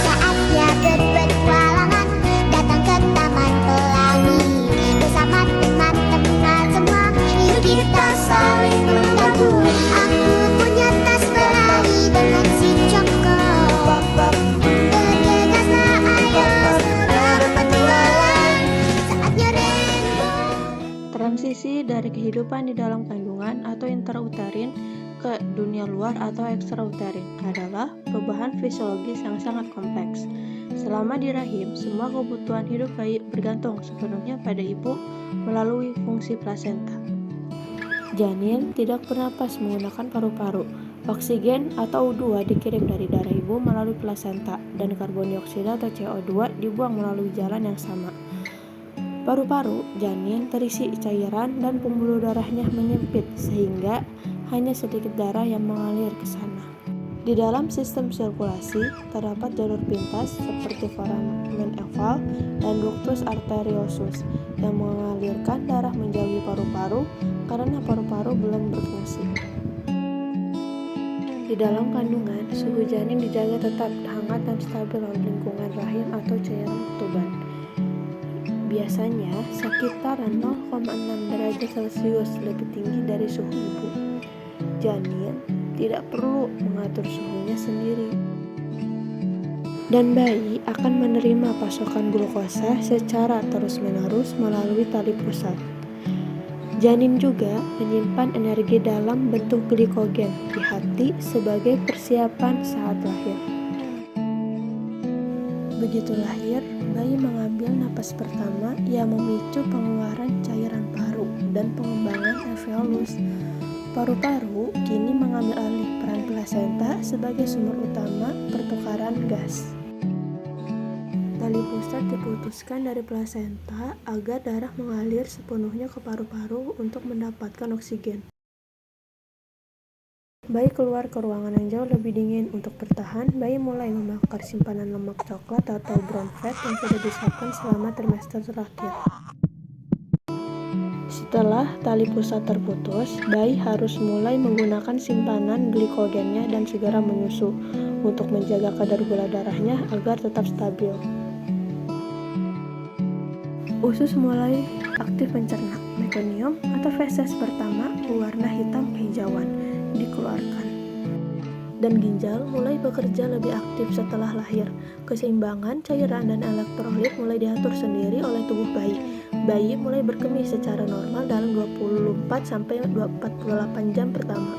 Saatnya berpetualangan, datang ke Taman Pelangi. Bersama teman-teman semua, yuk kita saling membantu. Aku punya tas berlari dengan si Joko. Bergegaslah ayo berpetualang, saatnya rainbow. Transisi dari kehidupan di dalam kandungan atau intrauterin ke dunia luar atau ekstrauterin adalah perubahan fisiologis yang sangat kompleks. Selama di rahim, semua kebutuhan hidup bayi bergantung sepenuhnya pada ibu melalui fungsi plasenta. Janin tidak bernapas menggunakan paru-paru. Oksigen atau O2 dikirim dari darah ibu melalui plasenta dan karbon dioksida atau CO2 dibuang melalui jalan yang sama. Paru-paru janin terisi cairan dan pembuluh darahnya menyempit sehingga hanya sedikit darah yang mengalir ke sana. Di dalam sistem sirkulasi terdapat jalur pintas seperti foramen oval dan ductus arteriosus yang mengalirkan darah menjauhi paru-paru karena paru-paru belum berfungsi. Di dalam kandungan, suhu janin dijaga tetap hangat dan stabil oleh lingkungan rahim atau cairan tuban. Biasanya sekitar 0,6 derajat Celcius lebih tinggi dari suhu ibu. Janin tidak perlu mengatur suhunya sendiri. Dan bayi akan menerima pasokan glukosa secara terus-menerus melalui tali pusat. Janin juga menyimpan energi dalam bentuk glikogen di hati sebagai persiapan saat lahir. Begitu lahir, bayi mengambil napas pertama yang memicu pengeluaran cairan paru dan pengembangan alveolus. Paru-paru kini mengambil alih peran plasenta sebagai sumber utama pertukaran gas. Tali pusat diputuskan dari plasenta agar darah mengalir sepenuhnya ke paru-paru untuk mendapatkan oksigen. Bayi keluar ke ruangan yang jauh lebih dingin. Untuk bertahan, bayi mulai membakar simpanan lemak coklat atau brown fat yang sudah disiapkan selama trimester terakhir. Setelah tali pusat terputus, bayi harus mulai menggunakan simpanan glikogennya dan segera menyusu untuk menjaga kadar gula darahnya agar tetap stabil. Usus mulai aktif mencerna. Mekonium atau feses pertama berwarna hitam kehijauan dikeluarkan. Dan ginjal mulai bekerja lebih aktif setelah lahir. Keseimbangan cairan dan elektrolit mulai diatur sendiri oleh tubuh bayi. Bayi mulai berkemih secara normal dalam 24-48 jam pertama.